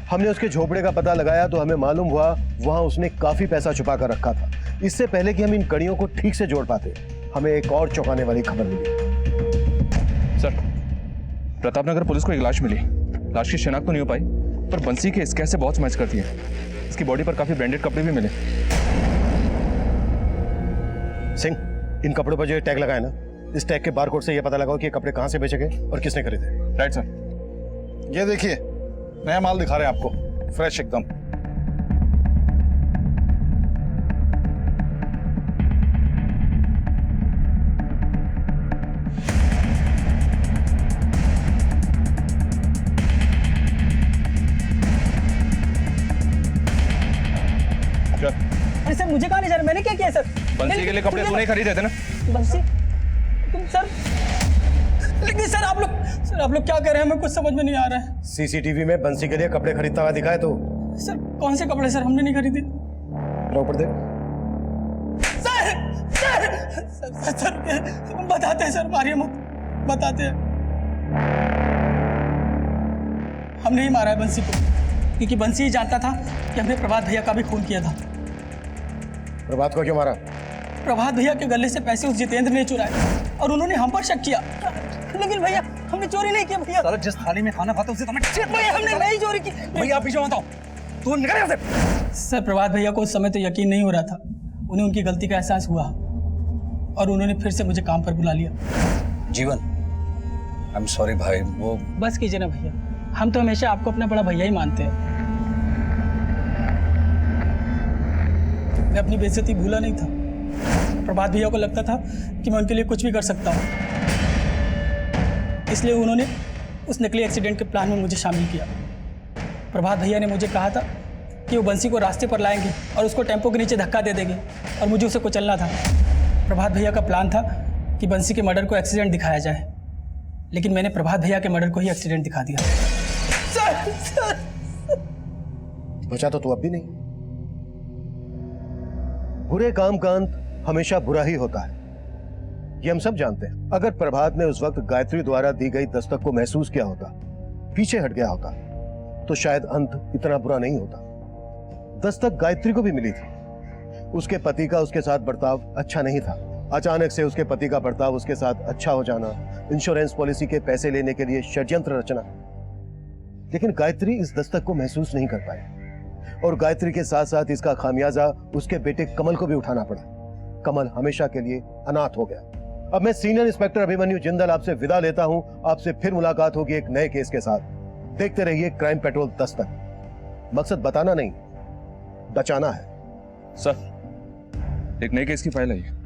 हमने उसके झोपड़े का पता लगाया तो हमें मालूम हुआ वहां उसने काफी पैसा छुपा कर रखा था। इससे पहले कि हम इन कड़ियों को ठीक से जोड़ पाते, हमें एक और चौंकाने वाली खबर मिली। सर, प्रतापनगर पुलिस को एक लाश मिली। लाश की शिनाख्त तो नहीं हो पाई, पर बंसी के स्केच से बहुत मैच करती है। इसकी बॉडी पर काफी ब्रांडेड कपड़े भी मिले। सिंह, इन कपड़ों पर जो टैग लगाया ना, इस टैग के बारकोड से यह पता लगाओ कि ये कपड़े कहां से बेचे गए और किसने खरीदे। Right sir. ये देखिए, नया माल दिखा रहे हैं आपको, फ्रेश एकदम। अरे सर मुझे कहाँ ले जा रहे, मैंने क्या किया सर? बंसी के लिए कपड़े तूने खरीदे थे ना? बंसी? सर लेकिन सर आप लोग क्या कर रहे हैं, हमें कुछ समझ में नहीं आ रहा है। सीसीटीवी में बंसी के लिए कपड़े खरीदता हुआ दिखा है तो? सर कौन से कपड़े सर, हमने नहीं खरीदे। ऊपर दे। Sir sir sir sir, sir बताते हैं सर, मारिए मत, बताते हैं। हमने ही मारा है बंसी को, क्योंकि बंसी ही जानता था कि हमने प्रभात भैया का भी खून किया था। प्रभात को क्यों मारा? प्रभात भैया के गले से पैसे उस जितेंद्र ने चुराए और उन्होंने हम पर शक किया। लेकिन भैया हमने चोरी नहीं किया भैया। साला जिस थाली में खाना खाता उसे तो भैया हमने नहीं चोरी की। भैया आप पीछे मत आओ, तू निकल यहाँ से। सर प्रभात भैया को उस समय तो यकीन नहीं हो रहा था, उन्हें उनकी गलती का एहसास हुआ और उन्होंने फिर से मुझे काम पर बुला लिया। जीवन, आई एम सॉरी भाई, वो बस कीजिए ना भैया, हम तो हमेशा आपको अपना बड़ा भैया ही मानते हैं। मैं अपनी बेइज्जती भूला नहीं था। प्रभात भैया को लगता था कि मैं उनके लिए कुछ भी कर सकता हूँ, इसलिए उन्होंने उस नकली एक्सीडेंट के प्लान में मुझे शामिल किया। प्रभात भैया ने मुझे कहा था कि वो बंसी को रास्ते पर लाएंगे और उसको टेम्पो के नीचे धक्का दे देंगे और मुझे उसे कुचलना था। प्रभात भैया का प्लान था कि बंसी के मर्डर को एक्सीडेंट दिखाया जाए, लेकिन मैंने प्रभात भैया के मर्डर को ही एक्सीडेंट दिखा दिया। सर बचा तो तू अब भी नहीं। बुरे काम का अंत हमेशा बुरा ही होता है, ये हम सब जानते हैं। अगर प्रभात ने उस वक्त गायत्री द्वारा दी गई दस्तक को महसूस किया होता, पीछे हट गया होता, तो शायद अंत इतना बुरा नहीं होता। दस्तक गायत्री को भी मिली थी, उसके पति का उसके साथ बर्ताव अच्छा नहीं था। अचानक से उसके पति का बर्ताव उसके साथ अच्छा हो जाना, इंश्योरेंस पॉलिसी के पैसे लेने के लिए षड्यंत्र रचना। लेकिन गायत्री इस दस्तक को महसूस नहीं कर पाई और गायत्री के साथ साथ इसका खामियाजा उसके बेटे कमल को भी उठाना पड़ा। कमल हमेशा के लिए अनाथ हो गया। अब मैं सीनियर इंस्पेक्टर अभिमन्यु जिंदल आपसे विदा लेता हूं। आपसे फिर मुलाकात होगी एक नए केस के साथ। देखते रहिए क्राइम पेट्रोल दस्तक। मकसद बताना नहीं, बचाना है। सर, एक नए केस की फाइल आई है।